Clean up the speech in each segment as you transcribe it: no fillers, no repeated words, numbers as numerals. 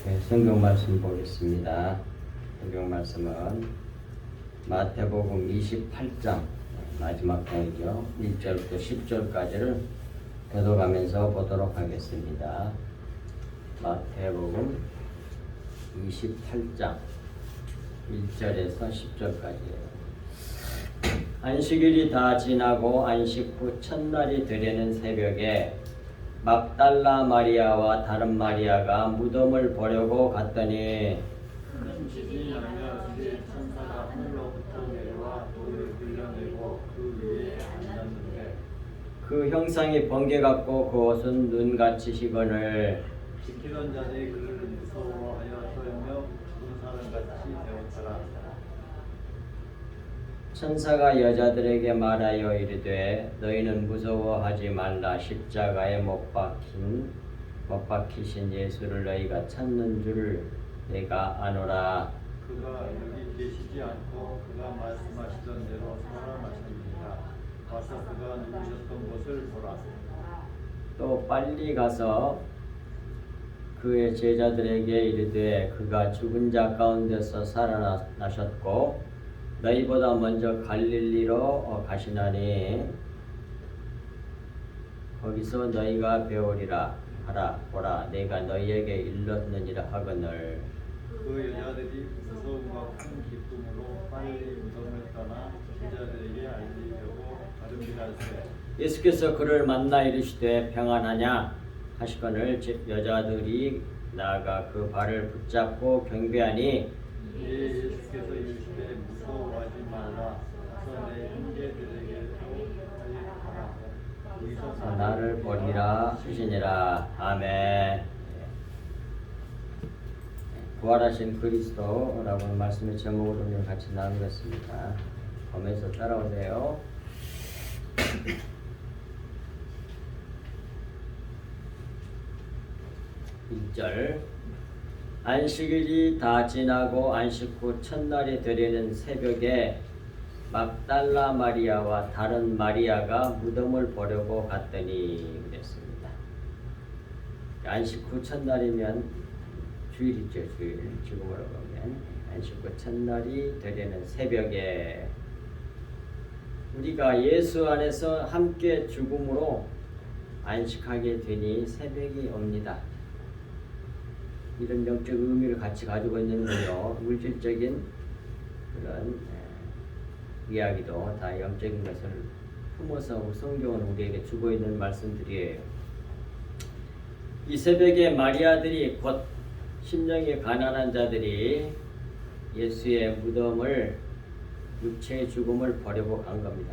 네, 성경 말씀 보겠습니다. 성경 말씀은 마태복음 28장 마지막 장이죠. 1절부터 10절까지를 교독하면서 보도록 하겠습니다. 마태복음 28장 1절에서 10절까지예요. 안식일이 다 지나고 안식 후 첫날이 되려는 새벽에 막달라 마리아와 다른 마리아가 무덤을 보려고 갔더니 큰 지진이 나며 주의 천사가 하늘로부터 내려와 돌을 흘려내고 그 위에 앉았는데 그 형상이 번개 같고 그 옷은 눈같이 희건을 지키던 자들이 그를 무서워하여 떨며 죽은 사람같이 되었더라. 천사가 여자들에게 말하여 이르되 너희는 무서워하지 말라. 십자가에 못 박히신 예수를 너희가 찾는 줄 내가 아노라. 그가 여기 계시지 않고 그가 말씀하시던 대로 살아나셨느니라. 와서 그가 누우셨던 곳을 보라. 또 빨리 가서 그의 제자들에게 이르되 그가 죽은 자 가운데서 살아나셨고 너희보다 먼저 갈릴리로 가시나니 거기서 너희가 배우리라 하라. 보라 내가 너희에게 일렀느니라 하거늘. 그 여자들이 무서움과 큰 기쁨으로 빨리 무덤을 떠나 제자들에게 알리려고 가름이라세. 예수께서 그를 만나 이르시되 평안하냐 하시거늘. 여자들이 나아가 그 발을 붙잡고 경배하니 예수께서 이르시되 무서워하지 말라. 가서 내 형제들에게도 빨리 가라. 나를 보리라 하시니라. 아멘. 부활하신 그리스도라고 말씀의 제목으로 오늘 같이 나누겠습니다. 보면서 따라오세요. 1절 안식일이 다 지나고 안식 후 첫날이 되려는 새벽에 막달라 마리아와 다른 마리아가 무덤을 보려고 갔더니 그랬습니다. 안식 후 첫날이면 주일이죠. 주일. 지금으로 보면 안식 후 첫날이 되려는 새벽에 우리가 예수 안에서 함께 죽음으로 안식하게 되니 새벽이 옵니다. 이런 영적 의미를 같이 가지고 있는 거요. 물질적인 그런 이야기도 다 영적인 것을 품어서 성경은 우리에게 주고 있는 말씀들이에요. 이 새벽에 마리아들이 곧 심령이 가난한 자들이 예수의 무덤을 육체의 죽음을 보려고 간 겁니다.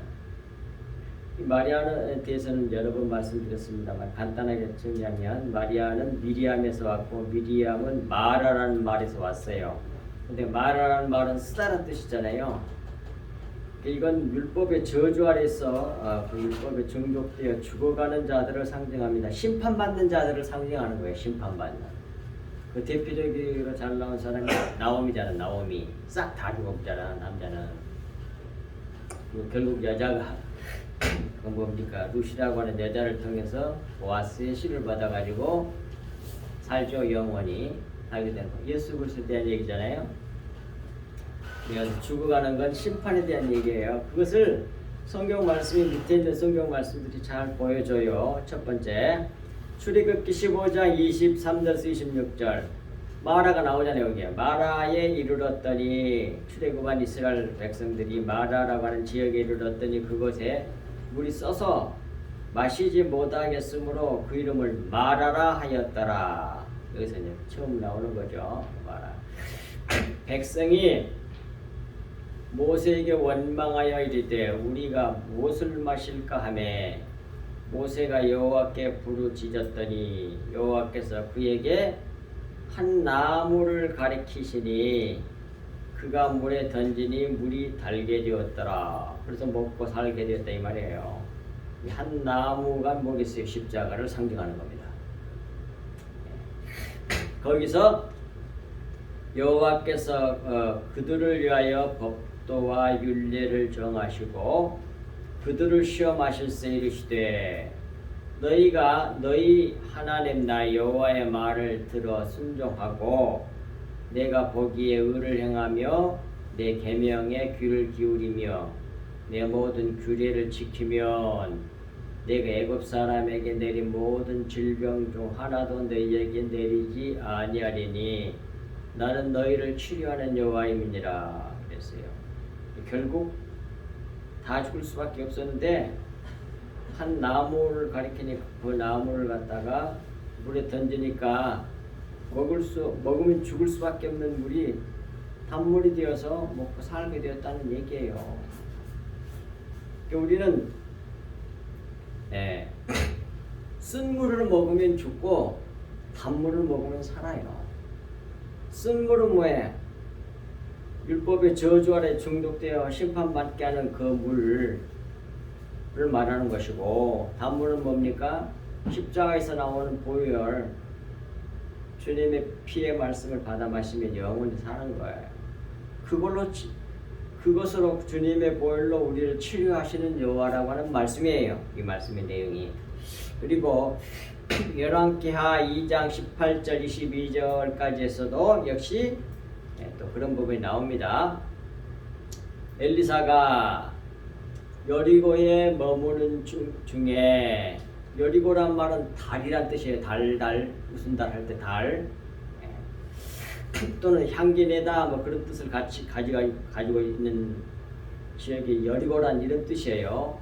이 마리아에 대해서는 여러 번 말씀드렸습니다만 간단하게 정리하면 마리아는 미리암에서 왔고 미리암은 마라라는 말에서 왔어요. 근데 마라라는 말은 쓰다라는 뜻이잖아요. 이건 율법의 저주 아래서 그 율법에 정족되어 죽어가는 자들을 상징합니다. 심판받는 자들을 상징하는 거예요. 심판받는. 그 대표적으로 잘 나온 사람이 나오미잖아. 나오미. 싹 다 죽었잖아. 남자는. 결국 여자가 그 뭡니까? 루시라고 하는 여자를 통해서 보아스의 씨를 받아가지고 살죠. 영원히 살게 되는 거. 예수 그리스도에 대한 얘기잖아요. 그래서 죽어가는 건 심판에 대한 얘기예요. 그것을 성경 말씀이 밑에 있는 성경 말씀들이 잘 보여줘요. 첫 번째 출애굽기 15장 23절에서 26절 마라가 나오잖아요. 여기에 마라에 이르렀더니 출애굽한 이스라엘 백성들이 마라라고 하는 지역에 이르렀더니 그곳에 물이 써서 마시지 못하겠으므로 그 이름을 마라라 하였더라. 여기서 이제 처음 나오는 거죠. 마라. 백성이 모세에게 원망하여 이르되 우리가 무엇을 마실까 하매 모세가 여호와께 부르짖었더니 여호와께서 그에게 한 나무를 가리키시니 그가 물에 던지니 물이 달게 되었더라. 그래서 먹고 살게 되었다 이 말이에요. 이 한 나무가 뭐겠어요? 십자가를 상징하는 겁니다. 거기서 여호와께서 그들을 위하여 법도와 율례를 정하시고 그들을 시험하실세 이르시되 이 나무가 무엇을 마실까 하매 모세가 여호와께 부르짖었더니 여호와께서 그에게 한 나무를 가리키시니 그가 물에 던지니 물이 달게 되었더라. 그래서 먹고 살게 되었다 이 말이에요. 이 한 나무가 뭐겠어요? 십자가를 상징하는 겁니다. 거기서 여호와께서 그들을 위하여 법도와 율례를 정하시고 너희가 너희 하나님 나 여호와의 말을 들어 순종하고 내가 보기에 의를 행하며 내 계명에 귀를 기울이며 내 모든 규례를 지키면 내가 애굽 사람에게 내린 모든 질병 중 하나도 너희에게 내리지 아니하리니 나는 너희를 치료하는 여호와임이니라 그랬어요. 결국 다 죽을 수밖에 없었는데 한 나무를 가리키니까 그 나무를 갖다가 물에 던지니까 먹으면 죽을 수밖에 없는 물이 단물이 되어서 먹고 살게 되었다는 얘기예요. 그러니까 우리는 쓴 물을 먹으면 죽고 단물을 먹으면 살아요. 쓴 물은 뭐예요? 율법의 저주 아래 중독되어 심판받게 하는 그 물을 말하는 것이고, 단물은 뭡니까? 십자가에서 나오는 보혈, 주님의 피의 말씀을 받아 마시면 영원히 사는 거예요. 그것으로 주님의 보혈로 우리를 치료하시는 여호와라고 하는 말씀이에요. 이 말씀의 내용이. 그리고 열왕기하 2장 18절 22절까지에서도 역시 또 그런 부분이 나옵니다. 엘리사가 여리고에 머무는 중에, 여리고란 말은 달이란 뜻이에요. 무슨 달 할 때 달, 또는 향기내다 뭐 그런 뜻을 같이 가지고 있는 지역이 여리고란 이런 뜻이에요.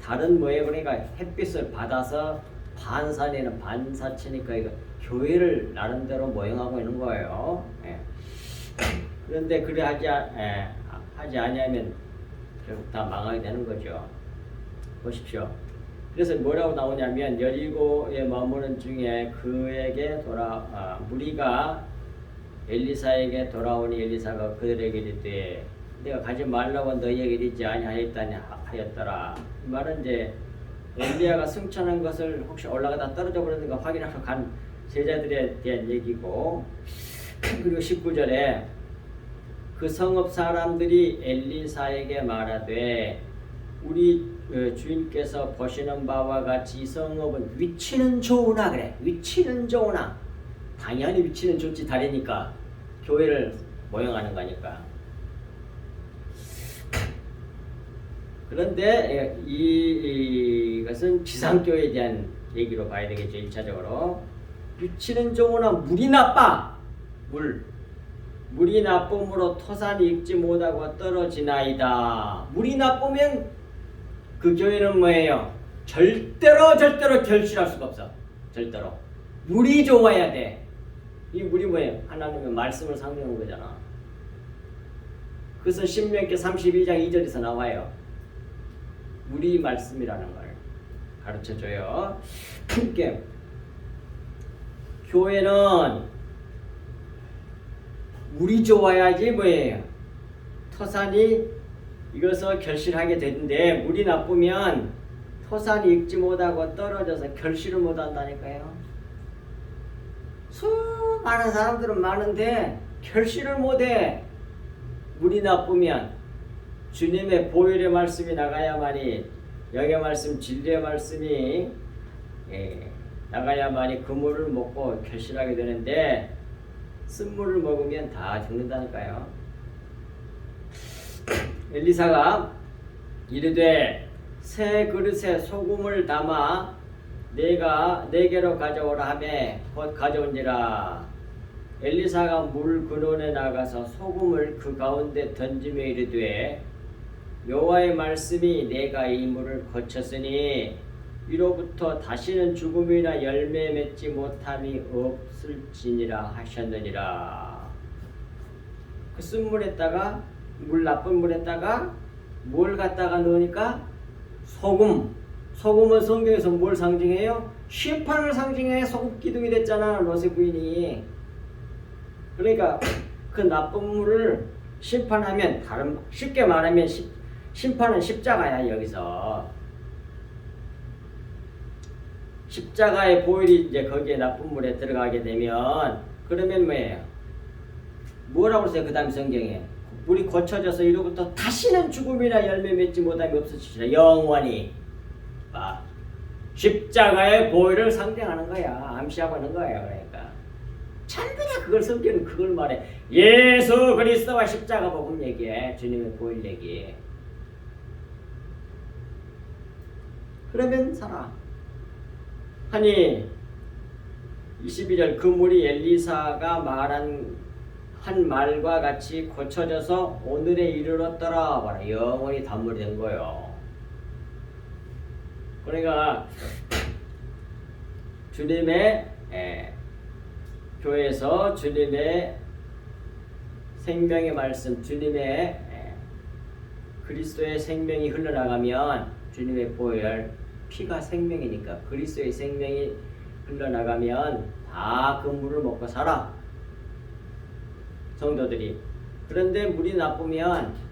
달은 뭐예요? 그러니까 햇빛을 받아서 반사내는 반사체니까 이거 교회를 나름대로 모형하고 있는 거예요. 그런데 그래 하지 아니하면 결국 다 망하게 되는 거죠. 보십시오. 그래서 뭐라고 나오냐면 여리고에 머무는 중에 그에게 무리가 엘리사에게 돌아오니 엘리사가 그들에게 이르되 내가 가지 말라고 너희에게 이르지 아니하였더라. 이 말은 이제 엘리야가 승천한 것을 혹시 올라가다 떨어져 버렸는가 확인하러 간 제자들에 대한 얘기고, 그리고 19절에 그 성읍 사람들이 엘리사에게 말하되 우리 주인께서 보시는 바와 같이 이 성읍은 위치는 좋으나 그래. 위치는 좋으나 당연히 위치는 좋지, 다리니까 교회를 모형하는 거니까. 그런데 이것은 지상교회에 대한 얘기로 봐야 되겠죠. 1차적으로 위치는 좋으나 물이 나빠. 물이 나쁨으로 토산이 익지 못하고 떨어지나이다. 물이 나쁘면 그 교회는 뭐예요? 절대로 결실할 수가 없어. 절대로 물이 좋아야 돼. 이 물이 뭐예요? 하나님의 말씀을 상징하는 거잖아. 그것은 신명기 32장 2절에서 나와요. 물이 말씀이라는 걸 가르쳐줘요. 그러니까 교회는 물이 좋아야지 뭐예요? 토산이 익어서 결실하게 되는데 물이 나쁘면 토산이 익지 못하고 떨어져서 결실을 못한다니까요. 수많은 사람들은 많은데 결실을 못해. 물이 나쁘면 주님의 보혈의 말씀이 나가야만이, 영의 말씀, 진리의 말씀이 나가야만이 그 물을 먹고 결실하게 되는데 쓴물을 먹으면 다 죽는다니까요. 엘리사가 이르되 새 그릇에 소금을 담아 내게로 가져오라 하매 곧 가져온지라. 엘리사가 물 근원에 나가서 소금을 그 가운데 던지며 이르되 여호와의 말씀이 내가 이 물을 거쳤으니 위로부터 다시는 죽음이나 열매 맺지 못함이 없을지니라 하셨느니라. 그 쓴물에다가 나쁜 물에다가 뭘 갖다가 넣으니까 소금은 성경에서 뭘 상징해요? 심판을 상징해. 소금 기둥이 됐잖아, 롯의 부인이. 그러니까 그 나쁜 물을 심판하면, 쉽게 말하면 심판은 십자가야. 여기서 십자가의 보혈이 이제 거기에 나쁜 물에 들어가게 되면, 그러면 뭐예요? 뭐라고 써요? 그 다음 성경에 물이 거쳐져서 이로부터 다시는 죽음이나 열매 맺지 못함이 없어지시라. 영원히 십자가의 보혈을 상징하는 거야. 암시하고 있는 거예요. 그러니까 전부 다 그걸 성경은 그걸 말해. 예수 그리스도와 십자가 복음 얘기해. 주님의 보혈 얘기. 그러면 살아. 아니 22절 그 물이 엘리사가 말한 한 말과 같이 고쳐져서 오늘에 이르렀더라. 봐라. 영원히 단물이 된 거예요. 그러니까 주님의 교회에서 주님의 생명의 말씀, 주님의 그리스도의 생명이 흘러나가면 주님의 보혈, 피가 생명이니까 그리스도의 생명이 흘러나가면 다 그 물을 먹고 살아. 성도들이. 그런데 물이 나쁘면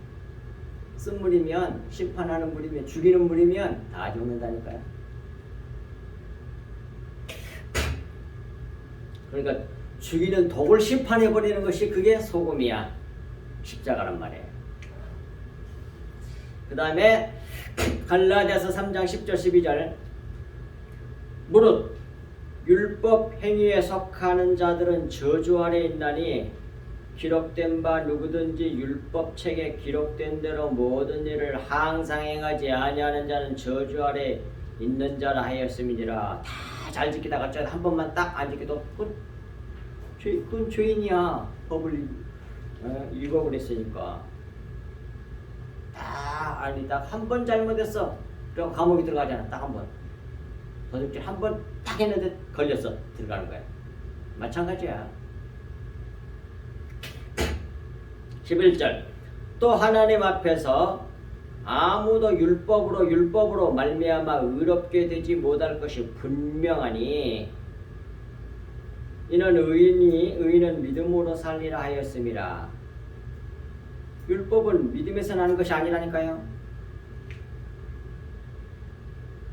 쓴물이면 심판하는 물이면 죽이는 물이면 다 죽는다니까요. 그러니까 죽이는 독을 심판해버리는 것이 그게 소금이야. 십자가란 말이에요. 그 다음에 갈라디아서 3장 10절 12절 무릇 율법 행위에 속하는 자들은 저주 아래 있나니 기록된 바 누구든지 율법책에 기록된 대로 모든 일을 항상 행하지 아니하는 자는 저주 아래 있는 자라 하였음이니라. 다 잘 지키다가 한 번만 딱 안 지켜도 그건 죄인이야. 법을 읽어버렸으니까. 다 아니다. 한 번 잘못했어. 그리고 감옥에 들어가잖아. 딱 한 번. 도둑질 한 번 딱 했는데 걸렸어. 들어가는 거야. 마찬가지야. 11절 또 하나님 앞에서 아무도 율법으로 말미암아 의롭게 되지 못할 것이 분명하니 이는 의인은 믿음으로 살리라 하였음이라. 율법은 믿음에서 나는 것이 아니라니까요.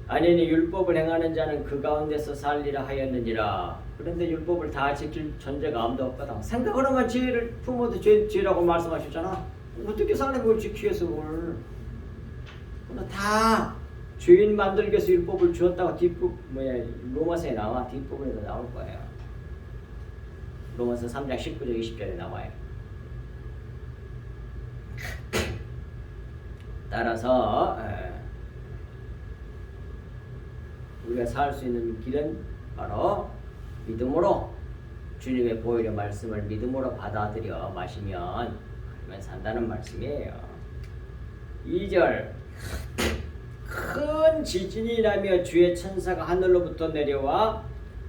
아니니 율법을 행하는 자는 그 가운데서 살리라 하였느니라. 그런데 율법을 다 지킬 존재가 아무도 없거든. 생각을 하면 죄를 부모도 죄라고 말씀하셨잖아. 어떻게 사람을 지키겠어 뭘. 다 죄인 만들기 위해서 율법을 주었다고 로마서에 나와. 뒷부분에도 나올 거예요. 로마서 3장 19절 20절에 나와요. 따라서 우리가 살 수 있는 길은 바로 믿음으로 주님의 보혈의 말씀을 믿음으로 받아들여 마시면 그러면 산다는 말씀이에요. 2절 큰 지진이 나며 주의 천사가 하늘로부터 내려와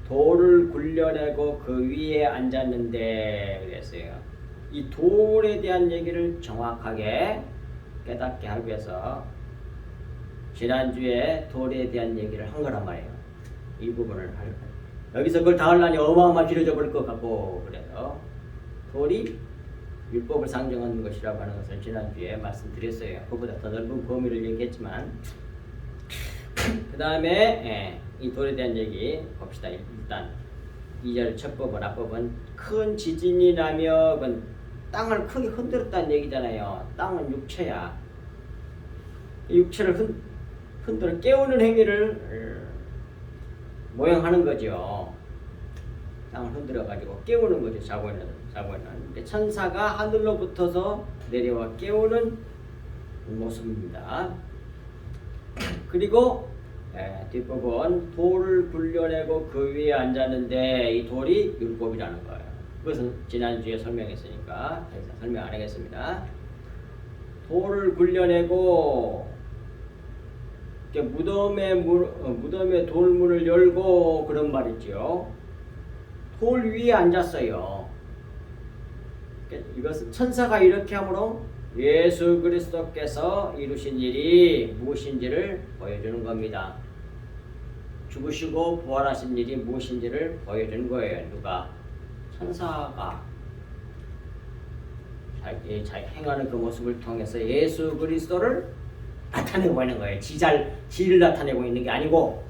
돌을 굴려내고 그 위에 앉았는데 그랬어요. 이 돌에 대한 얘기를 정확하게 깨닫게 하기 위해서 지난주에 돌에 대한 얘기를 한 거란 말이에요. 이 부분을 여기서 그걸 다 하려니 어마어마하게 길어져 버릴 것 같고 그래서 돌이 율법을 상징하는 것이라고 하는 것을 지난주에 말씀드렸어요. 그보다 더 넓은 범위를 얘기했지만 그 다음에 이 돌에 대한 얘기 봅시다. 일단 2절 첫 법은 앞법은 큰 지진이 나며 땅을 크게 흔들었다는 얘기잖아요. 땅은 육체야. 이 육체를 흔들어 깨우는 행위를 모형하는 거죠. 땅을 흔들어 가지고 깨우는 거죠. 자고 있는. 천사가 하늘로 붙어서 내려와 깨우는 모습입니다. 그리고 뒷부분 돌을 굴려내고 그 위에 앉았는데 이 돌이 율법이라는 거예요. 그것은 지난주에 설명했으니까 더 이상 설명 안 하겠습니다. 돌을 굴려내고 무덤에 돌문을 열고 그런 말이죠. 돌 위에 앉았어요. 이것은 천사가 이렇게 함으로 예수 그리스도께서 이루신 일이 무엇인지를 보여주는 겁니다. 죽으시고 부활하신 일이 무엇인지를 보여주는 거예요. 누가? 천사가 자기 행하는 그 모습을 통해서 예수 그리스도를 나타내고 있는 거예요. 지를 나타내고 있는 게 아니고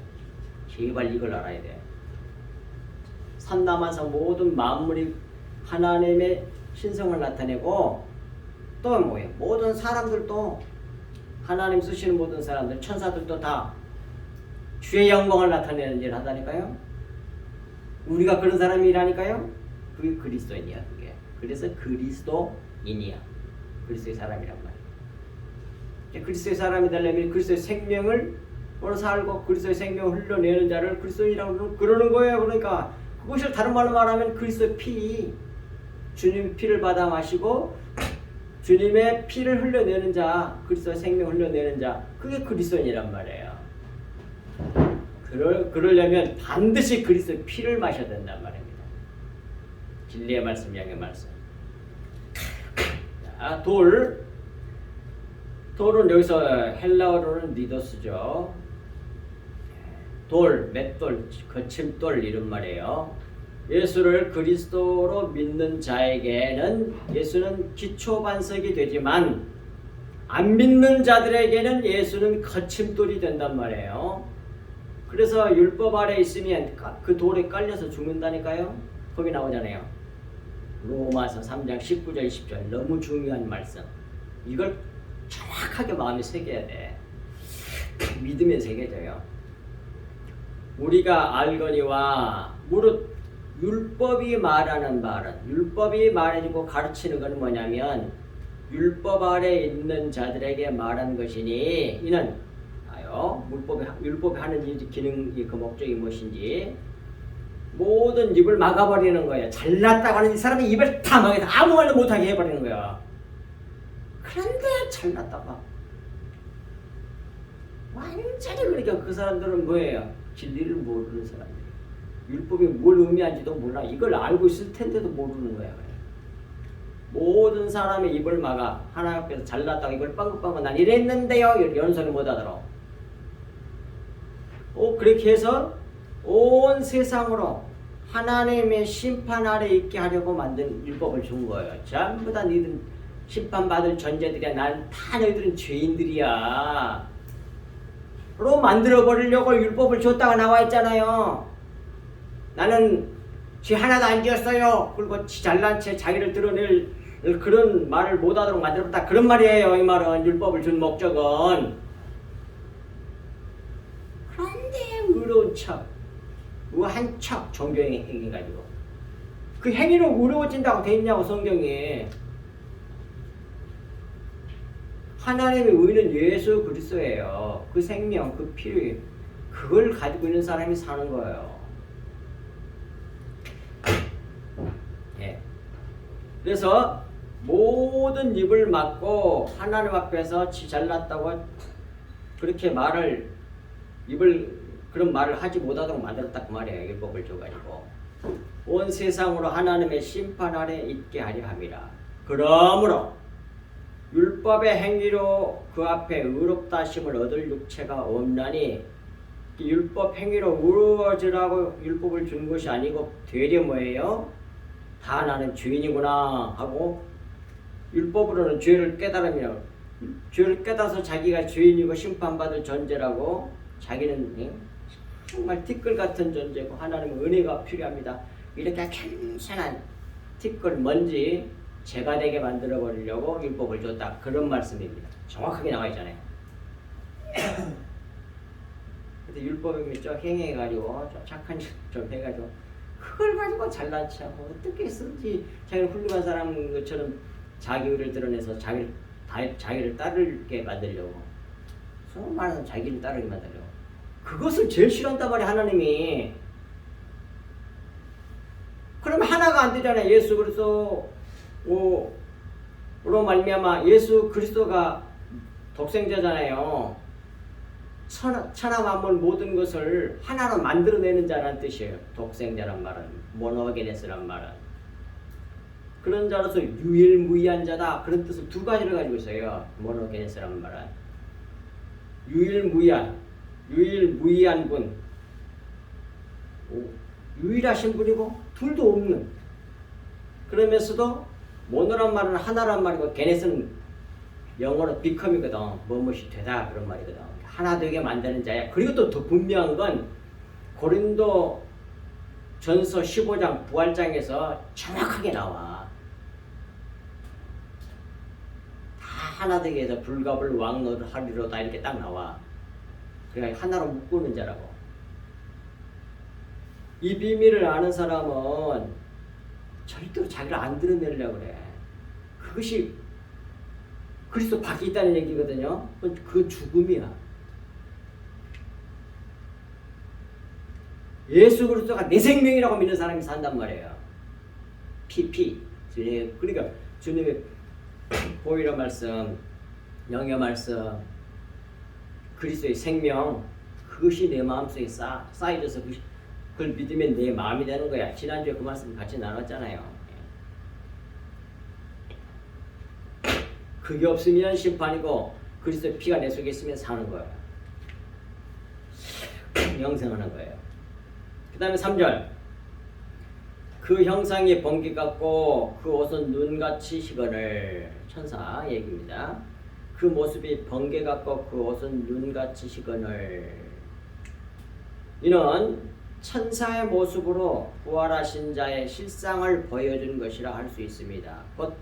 제발 이걸 알아야 돼. 산나마서 모든 만물이 하나님의 신성을 나타내고 또 뭐예요? 모든 사람들도 하나님 쓰시는 모든 사람들 천사들도 다 주의 영광을 나타내는 일을 한다니까요. 우리가 그런 사람이라니까요. 그게 그리스도인이야. 그게. 그래서 그리스도인이야. 그리스도의 사람이란 말이야. 그리스도의 사람이 되려면 그리스도의 생명을 살고 그리스도의 생명을 흘려내는 자를 그리스도인이라고 그러는 거예요. 그러니까 그것을 다른 말로 말하면 그리스도의 피, 주님 피를 받아 마시고 주님의 피를 흘려내는 자, 그리스도의 생명을 흘려내는 자, 그게 그리스도인이란 말이에요. 그러려면 반드시 그리스도의 피를 마셔야 된단 말입니다. 진리의 말씀, 양의 말씀. 자, 돌은 여기서 헬라어로는 니도스죠. 돌, 맷돌, 거침돌 이런 말이에요. 예수를 그리스도로 믿는 자에게는 예수는 기초반석이 되지만 안 믿는 자들에게는 예수는 거침돌이 된단 말이에요. 그래서 율법 아래 있으면 그 돌에 깔려서 죽는다니까요. 거기 나오잖아요. 로마서 3장 19절 20절 너무 중요한 말씀. 이걸 정확하게 마음에 새겨야 돼. 믿으면 새겨져요. 우리가 알거니와 무릇 율법이 말하는 말은 율법이 말해주고 가르치는 건 뭐냐면 율법 아래 있는 자들에게 말한 것이니 이는 율법이 하는 기능이 그 목적이 무엇인지 모든 입을 막아버리는 거예요. 잘났다고 하는 이 사람이 입을 다 막아서 아무 말도 못하게 해버리는 거야. 그런데 잘났다고 완전히 그러니까 그 사람들은 뭐예요? 진리를 모르는 사람들이에요. 율법이 뭘 의미한지도 몰라. 이걸 알고 있을 텐데도 모르는 거야. 모든 사람의 입을 막아. 하나님 앞에서 잘났다고 입을 빵긋빵긋 난 이랬는데요. 이런 소리 못 하도록. 그렇게 해서 온 세상으로 하나님의 심판 아래 있게 하려고 만든 율법을 준 거예요. 전부 다 너희들 심판받을 존재들이야. 난 다 너희들은 죄인들이야. 로 만들어버리려고 율법을 줬다가 나와 있잖아요. 나는 죄 하나도 안 지었어요. 그리고 잘난 채 자기를 드러낼 그런 말을 못하도록 만들었다. 그런 말이에요. 이 말은 율법을 준 목적은. 그런데 의로운 척, 우한 척 종교의 행위 가지고 그 행위로 의로워진다고 돼 있냐고 성경에. 하나님의 의는 예수 그리스도예요. 그 생명, 그 피, 그걸 가지고 있는 사람이 사는 거예요. 예. 그래서 모든 입을 막고 하나님 앞에서 지 잘났다고 그렇게 그런 말을 하지 못하도록 만들었다 그 말이에요. 율법을 줘가지고 온 세상으로 하나님의 심판 아래 있게 하려 함이라. 그러므로 율법의 행위로 그 앞에 의롭다 하심을 얻을 육체가 없나니 율법 행위로 의로워지라고 율법을 준 것이 아니고 되려 뭐예요? 다 나는 죄인이구나 하고 율법으로는 죄를 깨달으며 죄를 깨달아서 자기가 죄인이고 심판받을 존재라고 자기는 정말 티끌 같은 존재고 하나님의 은혜가 필요합니다. 이렇게 괜찮은 티끌 먼지 죄가 되게 만들어 버리려고 율법을 줬다. 그런 말씀입니다. 정확하게 나와 있잖아요. 근데 율법이 좀 행해가지고 좀 착한 짓 좀 해가지고 그걸 가지고 잘난 체하고 어떻게 쓰지 자기는 훌륭한 사람 것처럼 자기 의를 드러내서 자기를 따르게 만들려고 수많은 자기를 따르게 만들려고 그것을 제일 싫어한단 말이야 하나님이. 그러면 하나가 안 되잖아요. 예수 그리스도로 말미암아 예수 그리스도가 독생자잖아요. 천하 만물 모든 것을 하나로 만들어내는 자라는 뜻이에요. 독생자란 말은 모노게네스란 말은 그런 자로서 유일무이한 자다. 그런 뜻을 두 가지를 가지고 있어요. 모노게네스란 말은 유일무이한 분, 유일하신 분이고 둘도 없는. 그러면서도 모노란 말은 하나란 말이고 게네스는 영어로 become이거든. 무엇이 되다 그런 말이거든. 하나 되게 만드는 자야. 그리고 또 더 분명한 건 고린도 전서 15장 부활장에서 정확하게 나와. 다 하나 되게 해서 불갑을 왕노를 하리로다 이렇게 딱 나와. 그러니까 하나로 묶는 자라고. 이 비밀을 아는 사람은 절대로 자기를 안 드러내려고 그래. 그것이 그리스도 밖에 있다는 얘기거든요. 그 죽음이야. 예수 그리스도가 내 생명이라고 믿는 사람이 산단 말이에요. 주님, 그러니까 주님의 보혈의 말씀, 영의 말씀, 그리스도의 생명, 그것이 내 마음속에 쌓여져서 그걸 믿으면 내 마음이 되는 거야. 지난주에 그 말씀 같이 나눴잖아요. 그게 없으면 심판이고 그리스도의 피가 내 속에 있으면 사는 거예요. 영생하는 거예요. 그 다음에 3절. 그 형상이 번개 같고 그 옷은 눈같이 희건을. 천사 얘기입니다. 그 모습이 번개 같고 그 옷은 눈같이 희건을. 이는 천사의 모습으로 부활하신 자의 실상을 보여준 것이라 할 수 있습니다. 곧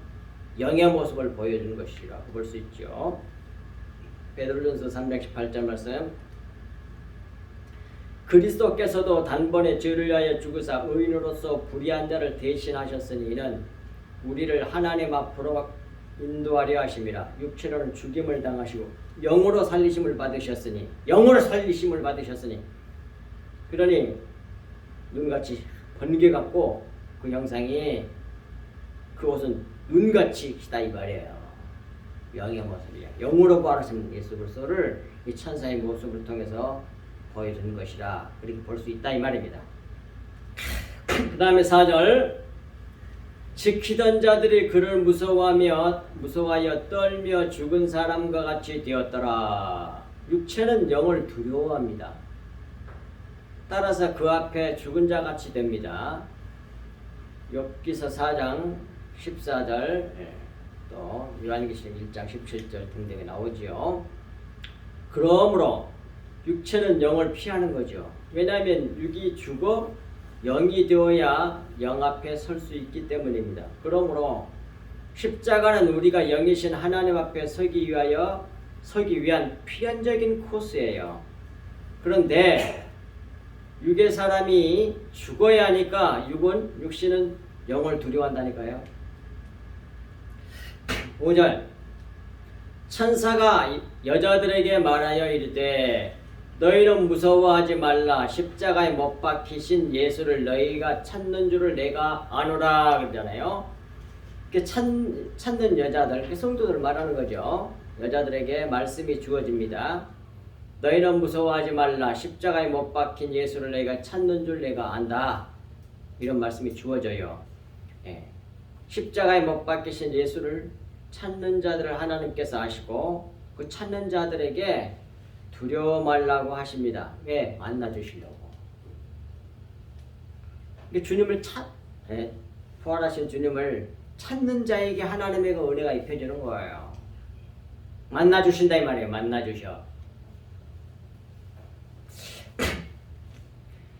영의 모습을 보여준 것이라고 볼 수 있죠. 베드로전서 318절 말씀. 그리스도께서도 단번에 죄를 위하여 죽으사 의인으로서 불의한 자를 대신하셨으니 이는 우리를 하나님 앞으로 인도하려 하심이라. 육체로는 죽임을 당하시고 영으로 살리심을 받으셨으니 그러니 눈같이 번개 같고 그 형상이 그 옷은 눈같이 희다 이 말이에요. 영의 모습이야. 영으로 부활하신 예수 그리스도를 이 천사의 모습을 통해서 보여준 것이라 그렇게 볼 수 있다 이 말입니다. 그 다음에 4절. 지키던 자들이 그를 무서워하여 떨며 죽은 사람과 같이 되었더라. 육체는 영을 두려워합니다. 따라서 그 앞에 죽은 자 같이 됩니다. 욥기서 4장 14절 또 요한계시록 1장 17절 등등에 나오지요. 그러므로 육체는 영을 피하는 거죠. 왜냐하면 육이 죽어 영이 되어야 영 앞에 설 수 있기 때문입니다. 그러므로 십자가는 우리가 영이신 하나님 앞에 서기 위한 필연적인 코스예요. 그런데 육의 사람이 죽어야 하니까 육신은 영을 두려워한다니까요. 5절. 천사가 여자들에게 말하여 이르되 너희는 무서워하지 말라. 십자가에 못 박히신 예수를 너희가 찾는 줄을 내가 아노라 그러잖아요. 찾는 여자들, 성도들 말하는 거죠. 여자들에게 말씀이 주어집니다. 너희는 무서워하지 말라. 십자가에 못 박힌 예수를 너희가 찾는 줄 내가 안다. 이런 말씀이 주어져요. 십자가에 못 박히신 예수를 찾는 자들을 하나님께서 아시고 그 찾는 자들에게 두려워 말라고 하십니다. 왜? 만나주시려고. 주님을 부활하신 주님을 찾는 자에게 하나님의 그 은혜가 입혀지는 거예요. 만나주신다 이 말이에요. 만나주셔.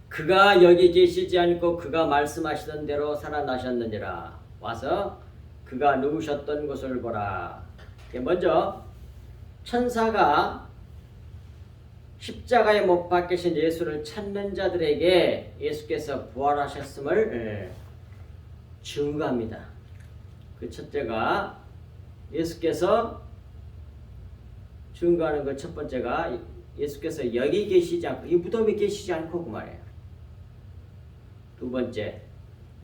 그가 여기 계시지 않고 그가 말씀하시던 대로 살아나셨느니라. 와서 그가 누우셨던 곳을 보라. 먼저 천사가 십자가에 못 박히신 예수를 찾는 자들에게 예수께서 부활하셨음을 증거합니다. 그 첫째가 예수께서 증거하는 그 첫 번째가 예수께서 여기 계시지 않고 이 무덤에 계시지 않고 그 말이에요. 두 번째,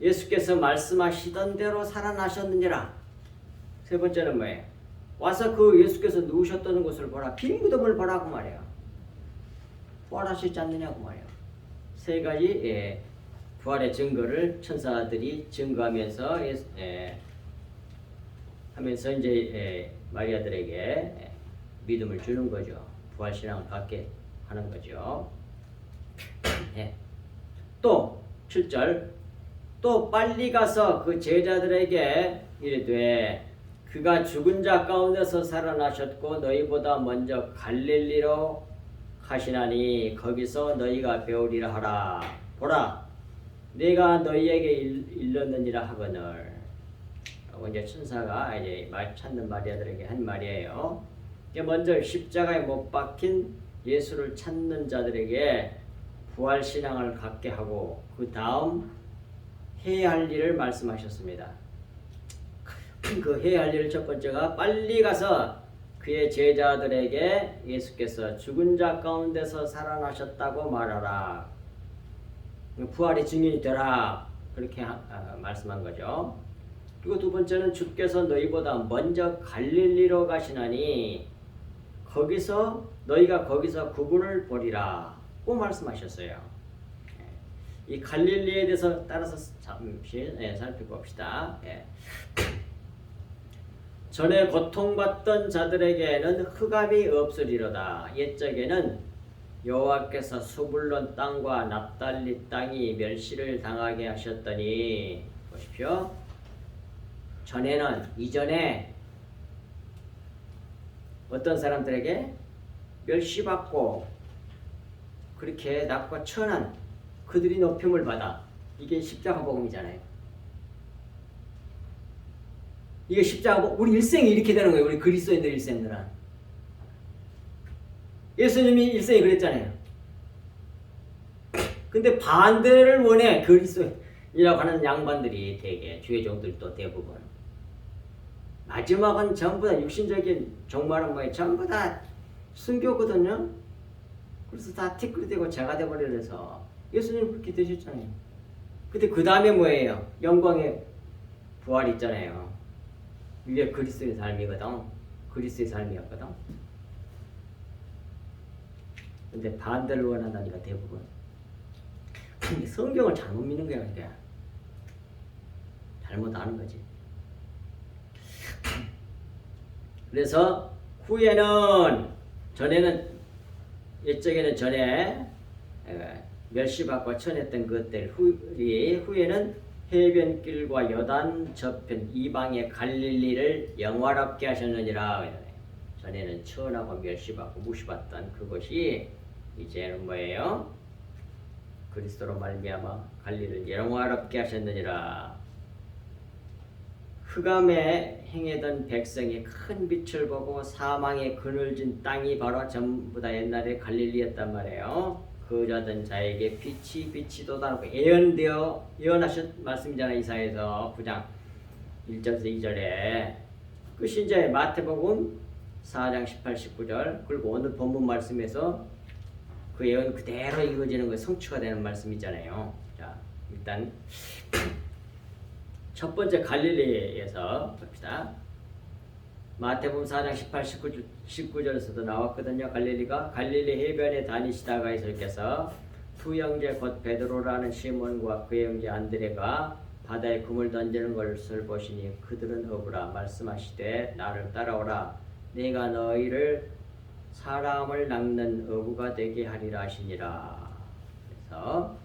예수께서 말씀하시던 대로 살아나셨느니라. 세 번째는 뭐예요? 와서 그 예수께서 누우셨던 곳을 보라. 빈 무덤을 보라 그 말이에요. 부활하시지 않느냐고 말이에요. 세 가지 부활의 증거를 천사들이 증거하면서 하면서 이제 마리아들에게 믿음을 주는 거죠. 부활 신앙을 갖게 하는 거죠. 또 7절. 또 빨리 가서 그 제자들에게 이르되 그가 죽은 자 가운데서 살아나셨고 너희보다 먼저 갈릴리로 가시나니 거기서 너희가 배우리라 하라. 보라, 내가 너희에게 일렀느니라 하거늘. 하고 이제 천사가 이제 찾는 마리아들에게 한 말이에요. 먼저 십자가에 못 박힌 예수를 찾는 자들에게 부활 신앙을 갖게 하고 그 다음 해야 할 일을 말씀하셨습니다. 그 해야 할 일 첫 번째가 빨리 가서 그의 제자들에게 예수께서 죽은 자 가운데서 살아나셨다고 말하라. 부활의 증인이 되라. 그렇게 말씀한 거죠. 그리고 두 번째는 주께서 너희보다 먼저 갈릴리로 가시나니 너희가 거기서 그분을 보리라. 고 말씀하셨어요. 이 갈릴리에 대해서 따라서 잠시 살펴봅시다. 전에 고통받던 자들에게는 흑암이 없으리로다. 옛적에는 여호와께서 수불론 땅과 납달리 땅이 멸시를 당하게 하셨더니 보십시오. 이전에 어떤 사람들에게 멸시받고 그렇게 낮고 천한 그들이 높임을 받아. 이게 십자가 복음이잖아요. 이게 십자가 복음. 우리 일생이 이렇게 되는 거예요. 우리 그리스도인들 일생들은. 예수님이 일생이 그랬잖아요. 근데 반대를 원해. 그리스도인이라고 하는 양반들이 되게 주의 종들도 대부분. 마지막은 전부 다 육신적인 종말은 뭐예요? 전부 다 순교거든요. 그래서 다 티끌되고 재가 되버려서 예수님 그렇게 되셨잖아요. 근데 그 다음에 뭐예요? 영광의 부활이 있잖아요. 이게 그리스도의 삶이거든. 그리스도의 삶이었거든. 근데 반대를 원한다니까 대부분. 근데 성경을 잘못 믿는 거야. 이게. 잘못 아는 거지. 그래서 옛적에는 전에 멸시받고 천했던 것들 후에는 해변길과 요단 저편 이방의 갈릴리를 영화롭게 하셨느니라. 전에는 천하고 멸시받고 무시받던 그것이 이제는 뭐예요? 그리스도로 말미암아 갈릴리를 영화롭게 하셨느니라. 흑암에 행하던 백성이 큰 빛을 보고 사망의 그늘진 땅이 바로 전부 다 옛날에 갈릴리였단 말이에요. 거저던 자에게 빛이 돋아나고 예언하신 말씀이잖아요. 이사야서 9장 1절에서 2절에 그 신자의 마태복음 4장 18, 19절 그리고 오늘 본문 말씀에서 그 예언 그대로 이루어지는 거 성취가 되는 말씀이잖아요. 자, 일단 첫 번째 갈릴리에서 봅시다. 마태복음 4장 18, 19절에서도 나왔거든요. 갈릴리 해변에 다니시다가 예수께서 두 형제 곧 베드로라는 시몬과 그의 형제 안드레가 바다에 금을 던지는 것을 보시니 그들은 어부라 말씀하시되 나를 따라오라 내가 너희를 사람을 낚는 어부가 되게 하리라 하시니라. 그래서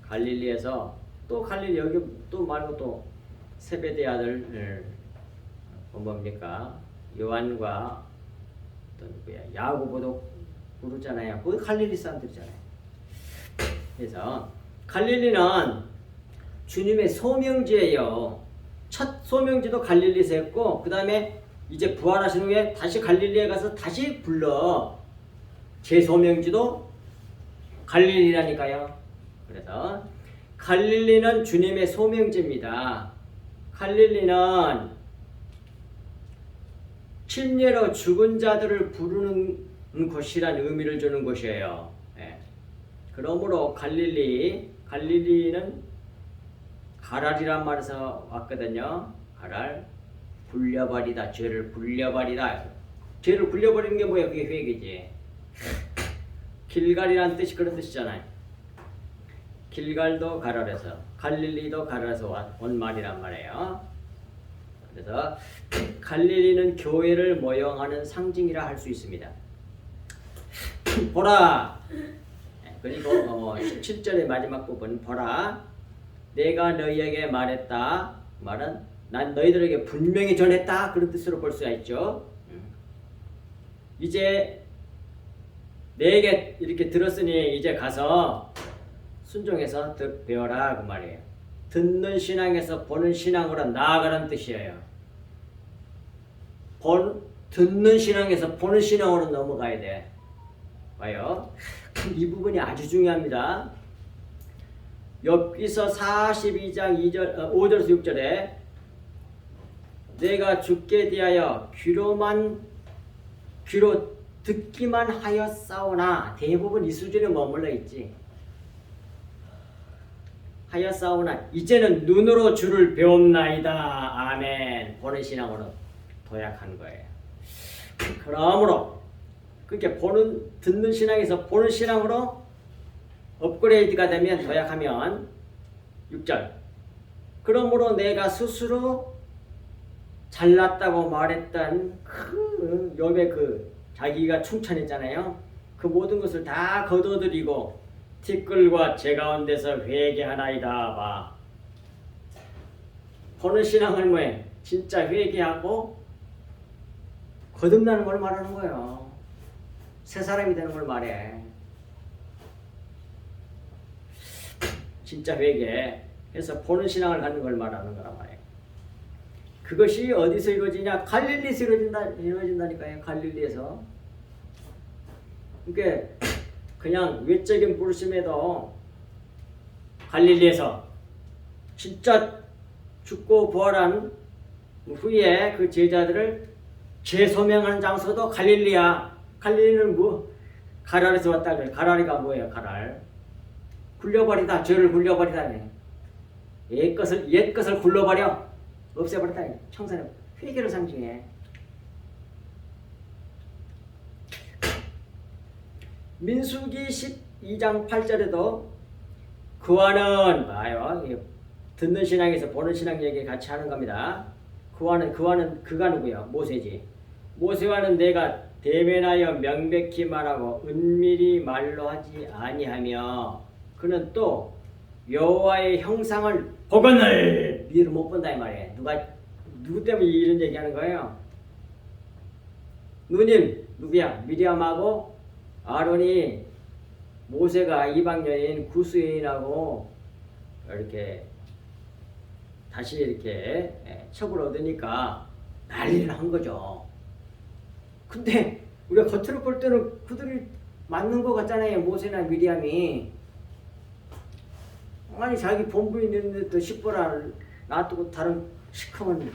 갈릴리에서 또 갈릴리 여기 또 말고 또 세베대 아들 뭡니까? 요한과 또 누구야? 야고보도 부르잖아요. 그 갈릴리 사람들이잖아요. 그래서 갈릴리는 주님의 소명지예요. 첫 소명지도 갈릴리에서 했고 그 다음에 이제 부활하신 후에 다시 갈릴리에 가서 다시 불러 제 소명지도 갈릴리라니까요. 그래서 갈릴리는 주님의 소명지입니다. 갈릴리는 침례로 죽은 자들을 부르는 곳이란 의미를 주는 곳이에요. 그러므로 갈릴리는 가랄이란 말에서 왔거든요. 가랄, 굴려버리다, 죄를 굴려버리다. 죄를 굴려버리는 게 뭐예요? 그게 회개지. 길갈이란 뜻이 그런 뜻이잖아요. 길갈도 가랄에서, 갈릴리도 가랄에서 온 말이란 말이에요. 그래서 갈릴리는 교회를 모형하는 상징이라 할 수 있습니다. 보라. 그리고 17절의 마지막 부분 보라. 내가 너희에게 말했다. 말은 난 너희들에게 분명히 전했다. 그런 뜻으로 볼 수가 있죠. 이제 내게 이렇게 들었으니 이제 가서 순종해서 배워라 그 말이에요. 듣는 신앙에서 보는 신앙으로 나아가는 뜻이에요. 듣는 신앙에서 보는 신앙으로 넘어가야 돼. 봐요. 이 부분이 아주 중요합니다. 엽기서 42장 5절에서 6절에 내가 죽게 대하여 귀로 듣기만 하였사오나, 대부분 이 수준에 머물러 있지. 하였사오나 이제는 눈으로 주를 배움나이다. 아멘. 보는 신앙으로 도약한 거예요. 그러므로 그렇게 듣는 신앙에서 보는 신앙으로 업그레이드가 되면, 도약하면 6절 그러므로 내가 스스로 잘났다고 말했던 욥의 자기가 충천했잖아요. 그 모든 것을 다 거둬들이고 티끌과 제 가운데서 회개하나이다. 봐. 보는 신앙을 뭐해? 진짜 회개하고 거듭나는 걸 말하는 거예요. 새 사람이 되는 걸 말해. 진짜 회개해서 보는 신앙을 갖는 걸 말하는 거란 말이에요. 그것이 어디서 이루어지냐? 갈릴리에서 이루어진다니까요. 갈릴리에서. 그러니까 그냥 외적인 부르심에도 갈릴리에서 진짜 죽고 부활한 후에 그 제자들을 재소명하는 장소도 갈릴리야. 갈릴리는 뭐? 가랄에서 왔다 그래. 가랄이가 뭐예요? 가랄. 굴려버리다. 죄를 굴려버리다. 옛 것을 굴려버려. 없애버리다. 청산해. 회개를 상징해. 민수기 12장 8절에도 그와는 봐요. 듣는 신앙에서 보는 신앙 얘기 같이 하는 겁니다. 그가 누구요? 모세지. 모세와는 내가 대면하여 명백히 말하고 은밀히 말로 하지 아니하며, 그는 또 여호와의 형상을 보거늘 니를 못 본다 이 말이에요. 누구 때문에 이런 얘기하는 거예요? 누구야? 미리암하고 아론이 모세가 이방 여인 구스 여인하고 이렇게 다시 이렇게 첩을 얻으니까 난리를 한 거죠. 근데 우리가 겉으로 볼 때는 그들이 맞는 것 같잖아요. 모세나 미리암이. 아니 자기 본부에 있는데 또 십보라를 놔두고 다른 시커먼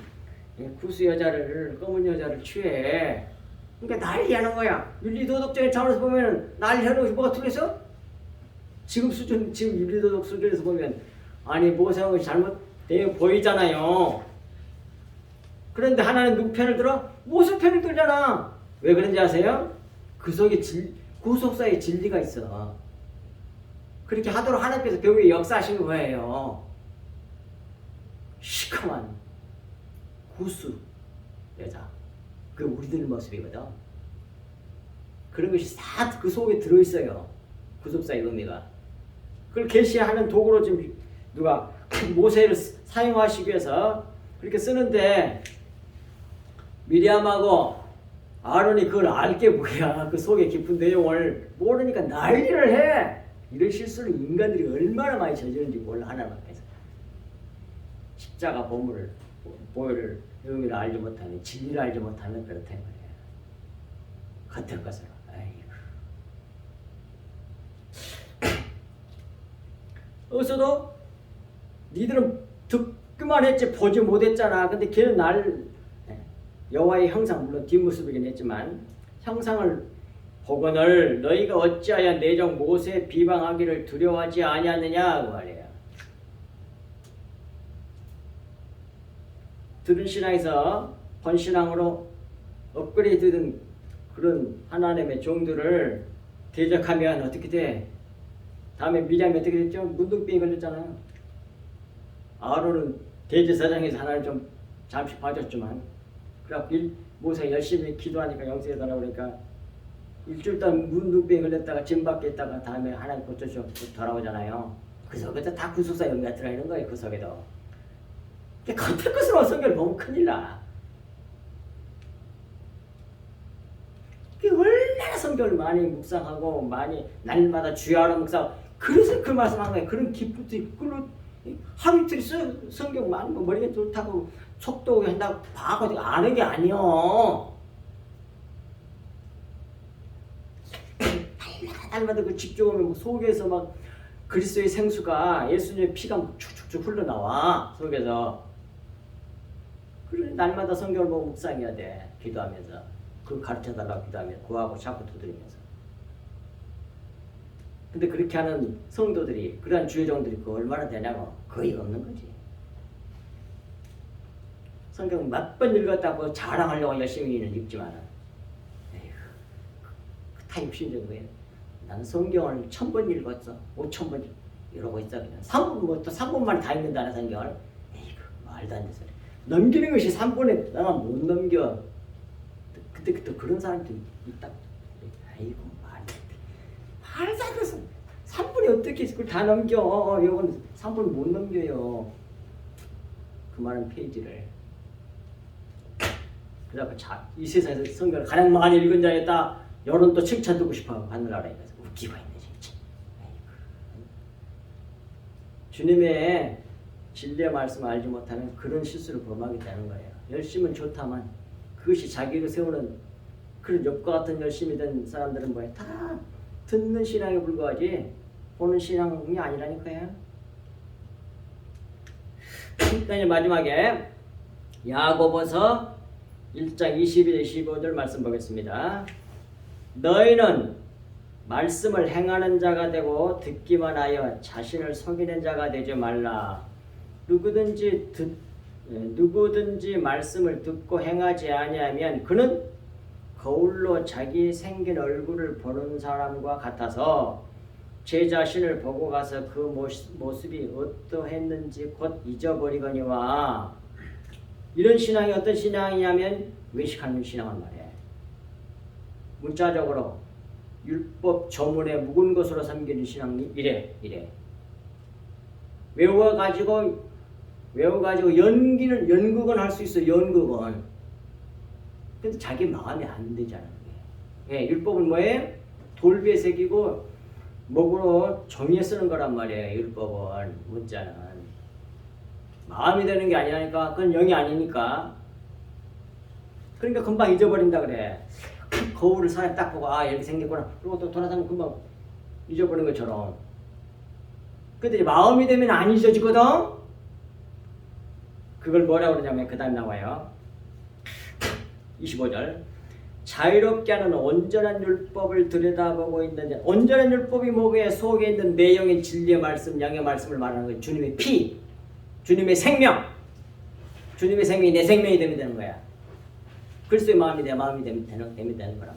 구스 여자를, 검은 여자를 취해. 그러니까 난리하는 거야. 윤리도덕적인 차원에서 보면 난리하는 것이 뭐가 틀렸어? 지금 윤리도덕 수준에서 보면 아니 모세하고 잘못되어 보이잖아요. 그런데 하나는 누구 편을 들어? 모세 편을 들잖아. 왜 그런지 아세요? 그 속에 구속사의 진리가 있어. 그렇게 하도록 하나님께서 교회에 역사하신 거예요. 시커먼 구수 여자. 그 우리들 모습이거든. 그런 것이 다 그 속에 들어있어요. 구속사의 의미가. 그걸 계시하는 도구로 지금 누가 모세를 사용하시기 위해서 그렇게 쓰는데, 미리암하고 아론이 그걸 알게 뭐야. 그 속에 깊은 내용을 모르니까 난리를 해. 이런 실수를 인간들이 얼마나 많이 저지르는지 몰라. 하나님 앞에서 십자가 보혈을 의미를 알지 못하는, 진리를 알지 못하는 그렇다 말이에요. 겉을 것으로. 어서도 니들은 듣기만 했지 보지 못했잖아. 근데 걔는 여호와의 형상, 물론 뒷모습이긴 했지만 형상을 보거늘 너희가 어찌하여 내 종 모세 비방하기를 두려워하지 아니하느냐 그 말이에요. 들은 신앙에서 번신앙으로 업그레이드된 그런 하나님의 종들을 대적하면 어떻게 돼? 다음에 미리암이 어떻게 됐죠? 문둥병이 걸렸잖아요. 아론은 대제사장에서 하나님 좀 잠시 봐줬지만, 그래갖고 모세가 열심히 기도하니까 영생하더라 그러니까 일주일 동안 문둥병이 걸렸다가 짐 밖에 있다가 다음에 하나님 고쳐서 돌아오잖아요. 그 속에도 다 구속사 영리가 들어있는 거예요. 그 속에도. 겉을 것으로 성경을 보면 큰일 나. 얼마나 성경을 많이 묵상하고 많이 날마다 주야로 묵상. 그래서 그 말씀한 거예요. 그런 기쁨도 있고 하루 이틀 성경 많은 거 머리가 좋다고 속도 한다고 봐가지고 안 하는 게 아니요. 날마다 그 집중하면 속에서 막 그리스도의 생수가 예수님의 피가 축축축 흘러나와 속에서. 그래 날마다 성경을 보고 묵상해야 돼. 기도하면서 그 가르쳐달라고 기도하면서 구하고 자꾸 두드리면서. 근데 그렇게 하는 성도들이 그러한 주의종들이 그 얼마나 되냐고. 거의 없는 거지. 성경 몇 번 읽었다고 자랑하려고 열심히는 읽지만 에휴, 다 욕심적인 거예요. 나는 성경을 1000번 읽었어. 5000번 이러고 있어. 그냥 3분 뭐 또 3분만에 다 읽는다는 성경을. 에이구 말도 안 되는 소리. 넘기는 것이 3분에 나가 못 넘겨. 그때 또 그런 사람도 있다. 아이고 말도 안 돼서 3분에 어떻게 그걸 다 넘겨. 이건 3분 못 넘겨요. 그 많은 페이지를. 그래서 이 세상에서 성경을 가장 많이 읽은 자였다. 여론 또 칭찬 듣고 싶어 하느라고 해서 웃기고 있네 진짜. 아이고. 주님의 진리의 말씀을 알지 못하면 그런 실수를 범하게 되는 거예요. 열심은 좋다만 그것이 자기를 세우는 그런 욥과 같은 열심이 된 사람들은 뭐예요? 다 듣는 신앙에 불과하지 보는 신앙이 아니라니까요. 그다음에 마지막에 야고보서 1장 21, 25절 말씀 보겠습니다. 너희는 말씀을 행하는 자가 되고 듣기만 하여 자신을 속이는 자가 되지 말라. 누구든지 말씀을 듣고 행하지 아니하면 그는 거울로 자기 생긴 얼굴을 보는 사람과 같아서 제 자신을 보고 가서 그 모습이 어떠했는지 곧 잊어버리거니와. 이런 신앙이 어떤 신앙이냐면 외식하는 신앙을 말해. 문자적으로 율법 조문에 묵은 것으로 삼기는 신앙이 이래. 외워가지고 연극은 할 수 있어. 연극은. 근데 자기 마음이 안 되잖아. 예, 율법은 뭐예요? 돌비에 새기고 목으로 종이에 쓰는 거란 말이에요. 율법은 문자는 마음이 되는 게 아니라니까. 그건 영이 아니니까. 그러니까 금방 잊어버린다 그래. 거울을 사람이 딱 보고 아 이렇게 생겼구나. 그리고 또 돌아다니면 금방 잊어버린 것처럼. 근데 마음이 되면 안 잊어지거든. 그걸 뭐라고 그러냐면 그 다음 나와요. 25절. 자유롭게 하는 온전한 율법을 들여다보고 있는 자. 온전한 율법이 뭐게? 속에 있는 내용의 진리의 말씀, 양의 말씀을 말하는 거예요. 주님의 피, 주님의 생명. 주님의 생명이 내 생명이 되는 거야. 그리스도의 마음이 내 마음이 되면 되는 거란 말이야.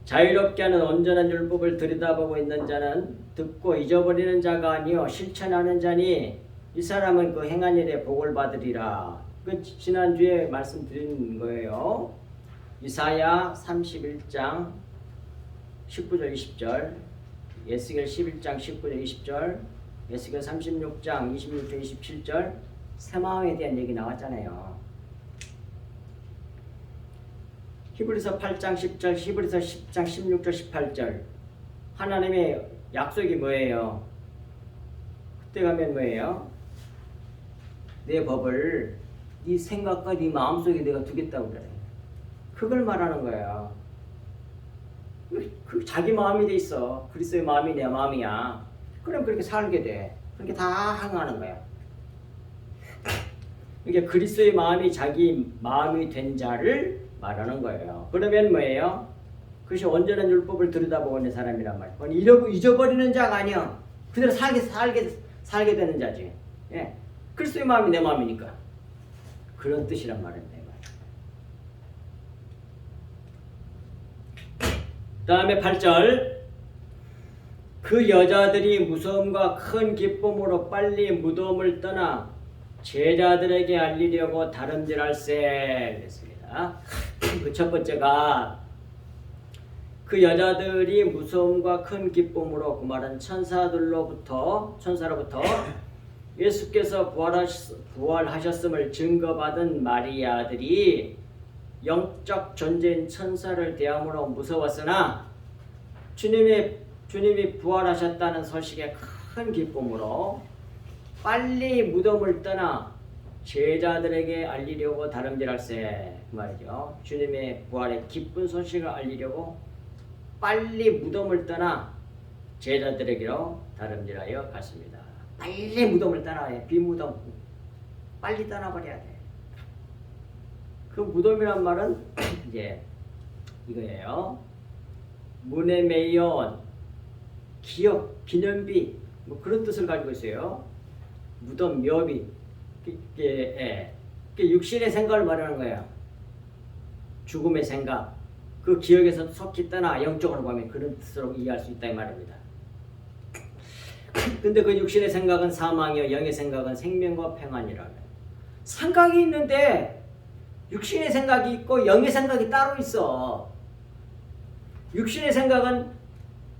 자유롭게 하는 온전한 율법을 들여다보고 있는 자는 듣고 잊어버리는 자가 아니요 실천하는 자니 이 사람은 그 행한 일에 복을 받으리라. 그 지난주에 말씀드린 거예요. 이사야 31장 19절 20절, 에스겔 11장 19절 20절, 에스겔 36장 26절 27절 새 마음에 대한 얘기 나왔잖아요. 히브리서 8장 10절, 히브리서 10장 16절 18절 하나님의 약속이 뭐예요? 그때 가면 뭐예요? 내 법을 네 생각과 네 마음속에 내가 두겠다고 그래. 그걸 말하는 거야. 그 자기 마음이 돼 있어. 그리스도의 마음이 내 마음이야. 그럼 그렇게 살게 돼. 그렇게 다 행하는 거야. 이게 그리스도의 마음이 자기 마음이 된 자를 말하는 거예요. 그러면 뭐예요? 그것이 온전한 율법을 들여다보고 있는 사람이란 말이야. 그건 잊어버리는 자가 아니야. 그대로 살게 되는 자지. 예. 그리스도의 마음이 내 마음이니까. 그런 뜻이란 말입니다. 다음에 8절. 그 여자들이 무서움과 큰 기쁨으로 빨리 무덤을 떠나 제자들에게 알리려고 다름질할세 그랬습니다. 그 첫 번째가 그 여자들이 무서움과 큰 기쁨으로 그 말은 천사로부터 예수께서 부활하셨음을 증거받은 마리아들이 영적 존재인 천사를 대함으로 무서웠으나 주님이 부활하셨다는 소식에 큰 기쁨으로 빨리 무덤을 떠나 제자들에게 알리려고 다름질할세 그 말이죠. 주님의 부활의 기쁜 소식을 알리려고 빨리 무덤을 떠나 제자들에게로 다름질하여 갔습니다. 빨리 무덤을 떠나야 해. 빈무덤 빨리 떠나버려야 돼. 그 무덤이란 말은 이제 이거예요. 문에 매여온 기억, 기념비 뭐 그런 뜻을 가지고 있어요. 무덤, 묘비 이게 육신의 생각을 말하는 거예요. 죽음의 생각, 그 기억에서 속히 떠나 영적으로 보면 그런 뜻으로 이해할 수 있다 이 말입니다. 근데 그 육신의 생각은 사망이요 영의 생각은 생명과 평안이라는 생각이 있는데 육신의 생각이 있고 영의 생각이 따로 있어. 육신의 생각은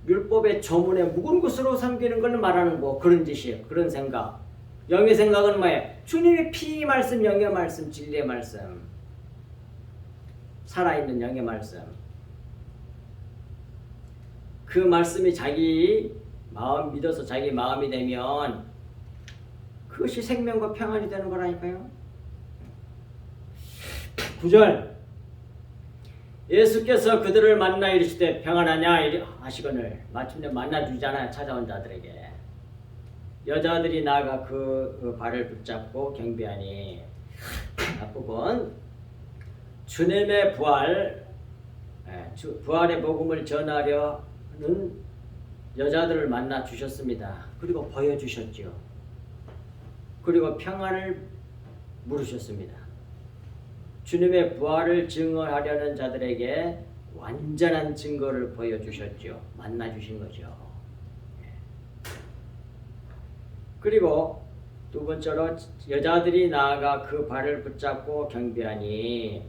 율법의 조문에 묵은 것으로 섬기는 걸 말하는 거 그런 짓이에요. 그런 생각. 영의 생각은 뭐예요? 주님의 피 말씀, 영의 말씀, 진리의 말씀, 살아있는 영의 말씀. 그 말씀이 자기 마음 믿어서 자기 마음이 되면 그것이 생명과 평안이 되는 거라니까요. 9절 예수께서 그들을 만나 이르시되 평안하냐 하시거늘 마침내 만나주잖아요. 찾아온 자들에게. 여자들이 나아가 그 발을 붙잡고 경배하니 앞부분 주님의 부활의 복음을 전하려는 여자들을 만나 주셨습니다. 그리고 보여주셨죠. 그리고 평안을 물으셨습니다. 주님의 부활을 증언하려는 자들에게 완전한 증거를 보여주셨죠. 만나주신 거죠. 그리고 두 번째로 여자들이 나아가 그 발을 붙잡고 경배하니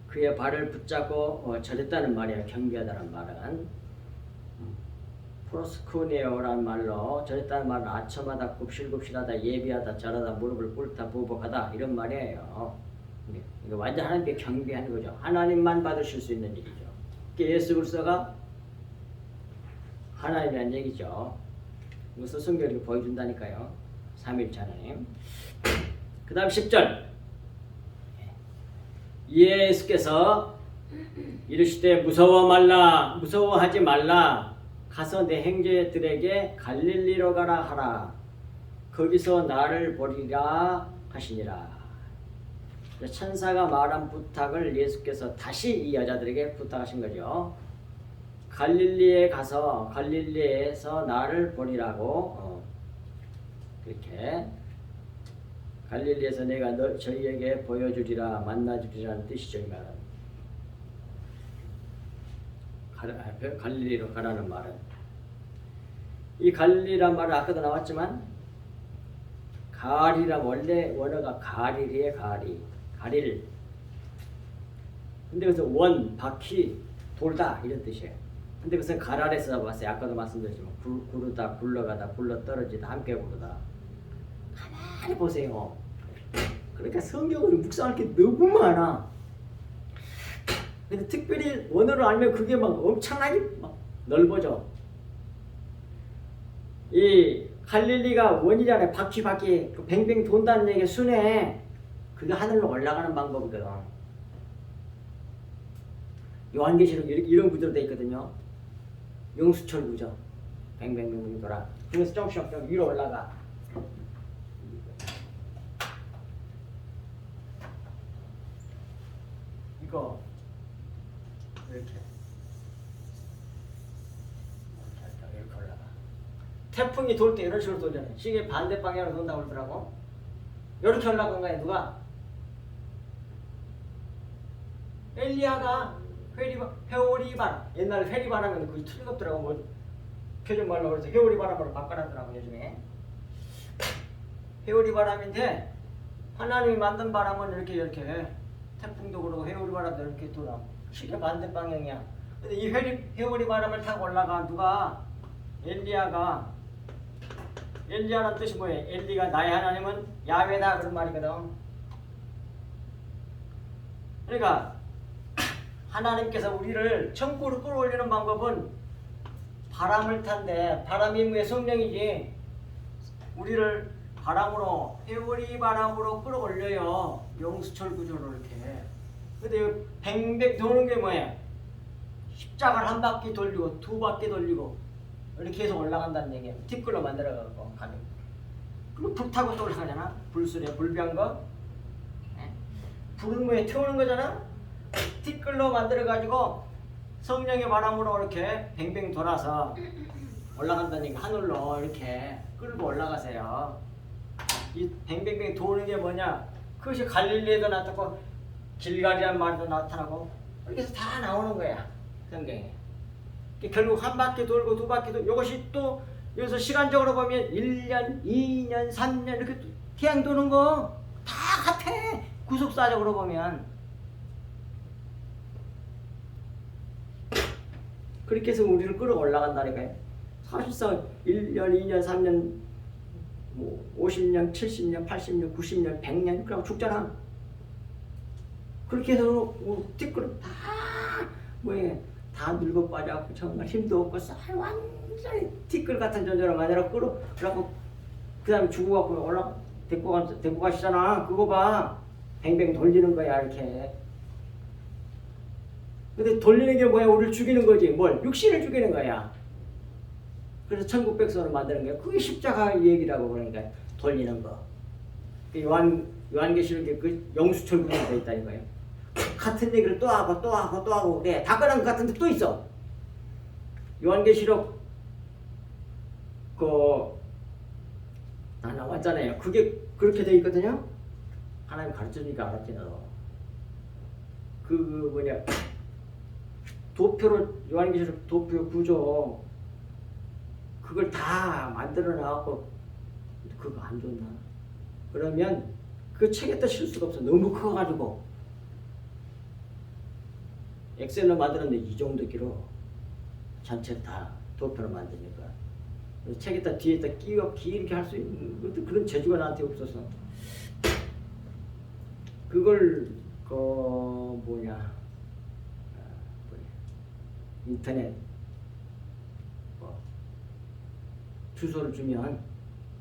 그의 발을 붙잡고 절했다는 말이에요. 경배하다는 말은 프로스쿠네오라는 말로 절했다는 말은 아첨하다, 굽실굽실하다, 예비하다, 절하다, 무릎을 꿇다, 부복하다 이런 말이에요. 이거 완전 하나님께 경배하는 거죠. 하나님만 받으실 수 있는 일이죠. 예수 그리스도가 하나님이라는 얘기죠. 이것을 성경이 보여준다니까요. 삼위일체 하나님. 그 다음 10절 예수께서 이르시되 무서워하지 말라 가서 내 형제들에게 갈릴리로 가라 하라 거기서 나를 보리라 하시니라. 천사가 말한 부탁을 예수께서 다시 이 여자들에게 부탁하신 거죠. 갈릴리에 가서 갈릴리에서 나를 보리라고 그렇게 갈릴리에서 내가 저희에게 보여주리라 만나주리라는 뜻이죠. 이 말은 갈릴리로 가라는 말은 이 갈릴리란 말은 아까도 나왔지만 가리라 원래 원어가 가릴이에요. 가릴 근데 그래서 원, 바퀴, 돌다 이런 뜻이에요. 근데 그것은 가랄에서 잡았어요. 아까도 말씀드렸지만 구르다, 굴러가다, 굴러떨어지다, 함께 구르다. 가만히 보세요. 그러니까 성경을 묵상할 게 너무 많아. 근데 특별히 원어를 알면 그게 막 엄청나게 막 넓어져. 이 갈릴리가 원이잖아요. 바퀴 그 뱅뱅 돈다는 얘기가 순회. 그게 하늘로 올라가는 방법이거든. 요한계시록 이런 구조로 되어 있거든요. 용수철 구조. 뱅뱅뱅 돌아. 그래서 조금씩 위로 올라가. 이거 이렇게 올라가. 태풍이 돌 때 이런 식으로 돌잖아요. 시계 반대 방향으로 돈다고 그러더라고. 이렇게 올라간 거야. 누가? 엘리야가 회오리바람. 옛날에 회리바람은 그게 틀렸더라고. 뭐 표준말로 그래서 회오리바람으로 바꿔놨더라고 요즘에. 회오리바람인데 하나님이 만든 바람은 이렇게 태풍도 그러고 회오리바람도 이렇게 돌아. 시계 반대 방향이야. 근데 이 회오리바람을 타고 올라가 누가? 엘리야라는 뜻이 뭐예요? 엘리가 나의 하나님은 야훼다 그런 말이거든. 그러니까 하나님께서 우리를 천국으로 끌어올리는 방법은 바람을 탄데 바람이 뭐의 성령이지. 우리를 바람으로 회오리 바람으로 끌어올려요. 용수철 구조로 이렇게. 근데 뱅뱅 도는 게 뭐야? 십자가를 한 바퀴 돌리고 두 바퀴 돌리고 이렇게 계속 올라간다는 얘기예요. 티끌로 만들어갖고 가면. 그리고 불 타고 또 올라가잖아. 불술에 불병거. 불은 뭐에 태우는 거잖아. 티끌로 만들어가지고 성령의 바람으로 이렇게 뱅뱅 돌아서 올라간다는 얘기. 하늘로 이렇게 끌고 올라가세요. 이 뱅뱅뱅 도는 게 뭐냐? 그것이 갈릴리에도 나타나고 길갈이라는 말도 나타나고 이렇게 해서 다 나오는 거야. 성경에. 결국 한 바퀴 돌고 두 바퀴 돌고 이것이 또 여기서 시간적으로 보면 1년, 2년, 3년 이렇게 태양 도는 거 다 같아. 구속사적으로 보면. 그렇게 해서 우리를 끌어 올라간다니까요. 사실상 1년, 2년, 3년, 뭐 50년, 70년, 80년, 90년, 100년 그러고 죽잖아. 그렇게 해서 티끌은 다 뭐에 다 늙어 빠져갖고 정말 힘도 없고 쌀 완전히 티끌 같은 존재로 만들어 끌어 그래갖고 그 다음에 죽어갖고 올라 데리고 가시잖아. 그거 봐. 뱅뱅 돌리는 거야 이렇게. 근데 돌리는 게 뭐야? 우리를 죽이는 거지. 뭘? 육신을 죽이는 거야. 그래서 천국 백성을 만드는 거야. 그게 십자가 얘기라고 그러니까 돌리는 거. 요한계시록에 그 영수철 구조가 돼 있다는 거예요. 같은 얘기를 또 하고 또 하고 또 하고 그래. 다 끝난 것 같은데 또 있어. 요한계시록 다 나왔잖아요. 그게 그렇게 돼 있거든요. 하나님 가르쳐주니까 알았지 너. 뭐냐 도표로 요한계시록 도표 구조 그걸 다 만들어 놔갖고 그거 안 좋나? 그러면 그 책에다 실 수가 없어. 너무 커가지고 엑셀로 만들었는데 이 정도 길어. 전체 다 도표로 만드니까 책에다 뒤에다 끼워 길게 할 수 있는 그런 재주가 나한테 없어서 그걸 인터넷 주소를 주면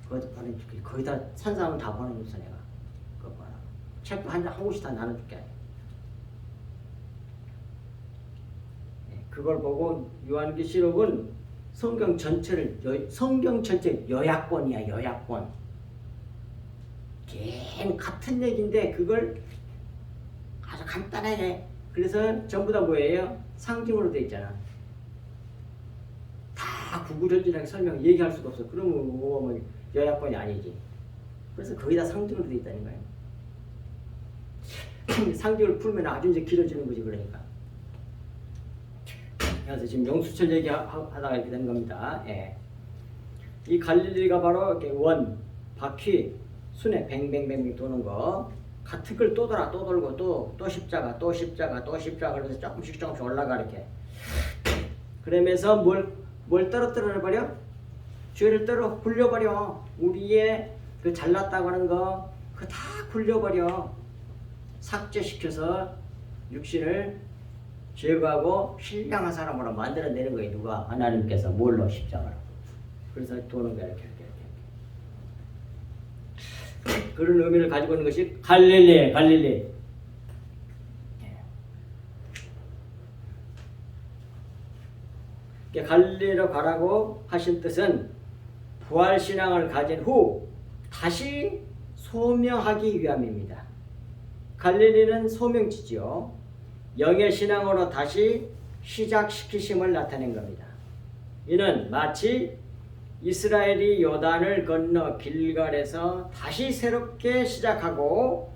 거기다 보내줄게. 거기다 산 사람은 다 보내줬어 내가. 그거 봐라. 책도 한 곳이 다 나눠줄게. 그걸 보고 요한계시록은 성경 전체 요약본이야. 요약본. 같은 얘기인데 그걸 아주 간단하게. 그래서 전부 다 뭐예요? 상징으로 돼 있잖아. 다 구구절절하게 설명 얘기할 수가 없어. 그러면 뭐 요약본이 아니지. 그래서 거기다 상징으로 돼 있다는 거예요. 상징을 풀면 아주 이제 길어지는 거지. 그러니까. 그래서 지금 영수철 얘기하다가 이렇게 된 겁니다. 예. 이 갈릴리가 바로 이렇게 바퀴, 순회 뱅뱅뱅뱅 도는 거. 같은 걸 또 돌아, 또 돌고, 또 십자가, 또 십자가, 또 십자가. 그래서 조금씩 올라가, 이렇게. 그러면서 뭘 떨어뜨려버려? 죄를 굴려버려. 우리의 그 잘났다고 하는 거, 그거 다 굴려버려. 삭제시켜서 육신을 제거하고 신령한 사람으로 만들어내는 거예요. 누가? 하나님께서 뭘로? 십자가로. 그래서 도는 거야. 이렇게. 그런 의미를 가지고 있는 것이 갈릴리. 갈릴리로 가라고 하신 뜻은 부활신앙을 가진 후 다시 소명하기 위함입니다. 갈릴리는 소명지지요. 영의 신앙으로 다시 시작시키심을 나타낸 겁니다. 이는 마치 이스라엘이 요단을 건너 길갈에서 다시 새롭게 시작하고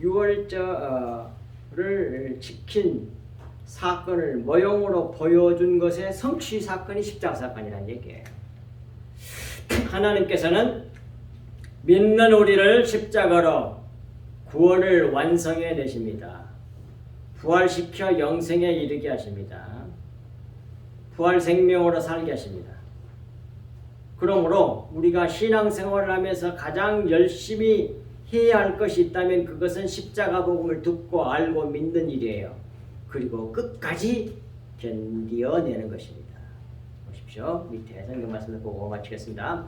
유월절을 지킨 사건을 모형으로 보여준 것의 성취 사건이 십자가 사건이라는 얘기예요. 하나님께서는 믿는 우리를 십자가로 구원을 완성해 내십니다. 부활시켜 영생에 이르게 하십니다. 부활 생명으로 살게 하십니다. 그러므로 우리가 신앙생활을 하면서 가장 열심히 해야 할 것이 있다면 그것은 십자가 복음을 듣고 알고 믿는 일이에요. 그리고 끝까지 견디어내는 것입니다. 보십시오. 밑에 성경 말씀을 보고 마치겠습니다.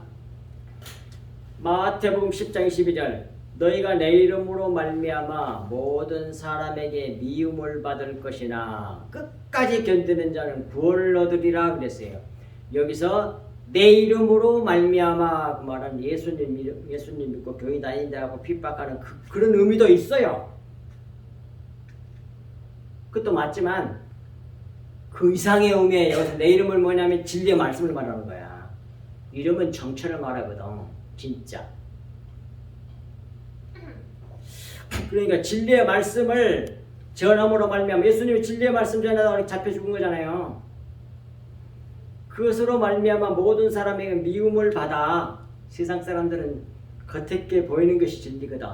마태복음 10장 12절 너희가 내 이름으로 말미암아 모든 사람에게 미움을 받을 것이나 끝까지 견디는 자는 구원을 얻으리라 그랬어요. 여기서 내 이름으로 말미암아 그 말은 예수님 믿고 교회 다닌다고 핍박하는 그런 의미도 있어요. 그것도 맞지만 그 이상의 의미에 여기서 내 이름을 뭐냐면 진리의 말씀을 말하는 거야. 이름은 정체를 말하거든. 진짜. 그러니까 진리의 말씀을 전함으로 말미암아 예수님이 진리의 말씀 전하다가 잡혀 죽은 거잖아요. 그것으로 말미암아 모든 사람에게 미움을 받아. 세상 사람들은 겉에 보이는 것이 진리거든.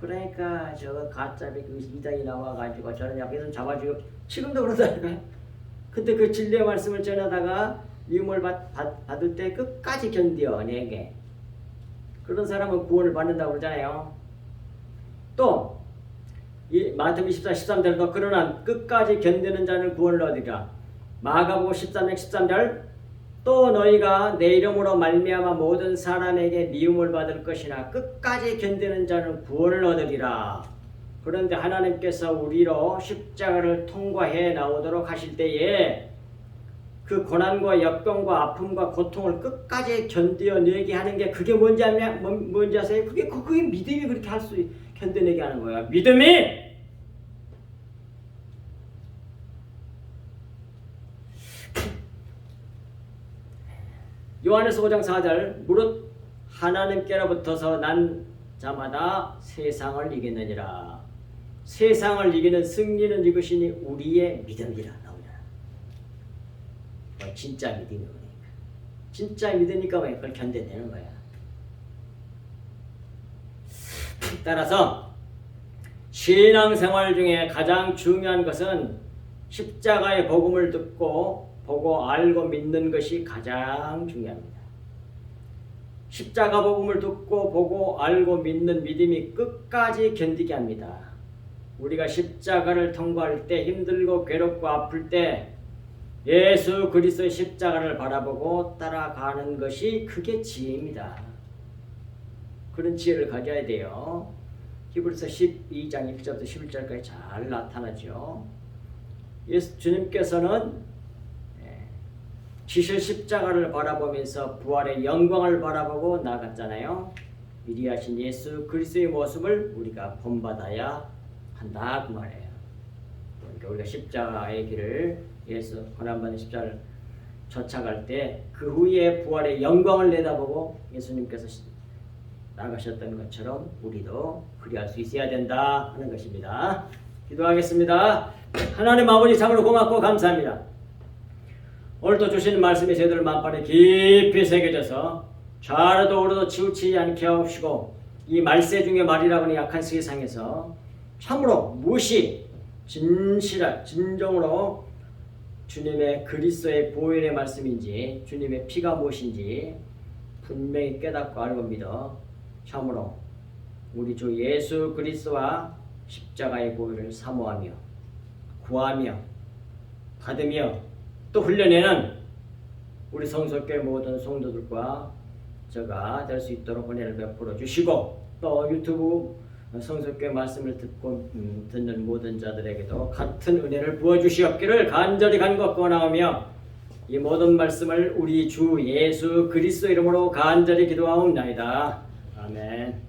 그러니까 저 가짜비 그 이단이 나와가지고 저는 옆에서 잡아주고 지금도 그러다니까요. 근데 그 진리의 말씀을 전하다가 미움을 받을 때 끝까지 견뎌 내게. 그런 사람은 구원을 받는다고 그러잖아요. 또 이 마태복음 24, 13절도 그러나 끝까지 견디는 자는 구원을 얻으리라. 마가복음 13장 13절 또 너희가 내 이름으로 말미암아 모든 사람에게 미움을 받을 것이나 끝까지 견디는 자는 구원을 얻으리라. 그런데 하나님께서 우리로 십자가를 통과해 나오도록 하실 때에 그 고난과 역경과 아픔과 고통을 끝까지 견뎌내게 하는 게 그게 뭔지 아세요? 그게 믿음이 그렇게 할 수 견뎌내게 하는 거야. 믿음이 요한에서 5장 4절 무릇 하나님께로부터서 난 자마다 세상을 이기느니라. 세상을 이기는 승리는 이것이니 우리의 믿음이라 나오잖아. 진짜 믿음이 그러니까. 진짜 믿으니까 그걸 견뎌내는 거야. 따라서 신앙생활 중에 가장 중요한 것은 십자가의 복음을 듣고 보고 알고 믿는 것이 가장 중요합니다. 십자가 복음을 듣고 보고 알고 믿는 믿음이 끝까지 견디게 합니다. 우리가 십자가를 통과할 때 힘들고 괴롭고 아플 때 예수 그리스도의 십자가를 바라보고 따라가는 것이 그게 지혜입니다. 그런 지혜를 가져야 돼요. 히브리서 12장 1절부터 11절까지 잘 나타나죠. 주님께서는 지실 십자가를 바라보면서 부활의 영광을 바라보고 나갔잖아요. 미리 하신 예수 그리스도의 모습을 우리가 본받아야 한다 그 말이에요. 그러니까 우리가 십자가의 길을 예수 고난받는 십자가를 쫓아갈 때 그 후에 부활의 영광을 내다보고 예수님께서 나가셨던 것처럼 우리도 그리할 수 있어야 된다 하는 것입니다. 기도하겠습니다. 하나님 아버지 참으로 고맙고 감사합니다. 오늘도 주시는 말씀이 저희들 만판에 깊이 새겨져서 좌로도 우로도 치우치지 않게 하옵시고 이 말세 중에 말이라고 하는 약한 세상에서 참으로 무엇이 진정으로 주님의 그리스도의 보혈의 말씀인지 주님의 피가 무엇인지 분명히 깨닫고 알고 믿어 참으로 우리 주 예수 그리스도와 십자가의 보혈을 사모하며 구하며 받으며 또 훈련에는 우리 성석교회 모든 성도들과 저가 될 수 있도록 은혜를 베풀어 주시고 또 유튜브 성석교회 말씀을 듣는 모든 자들에게도 같은 은혜를 부어 주시옵기를 간절히 간구하고 원하오며 이 모든 말씀을 우리 주 예수 그리스도 이름으로 간절히 기도하옵나이다. 아멘.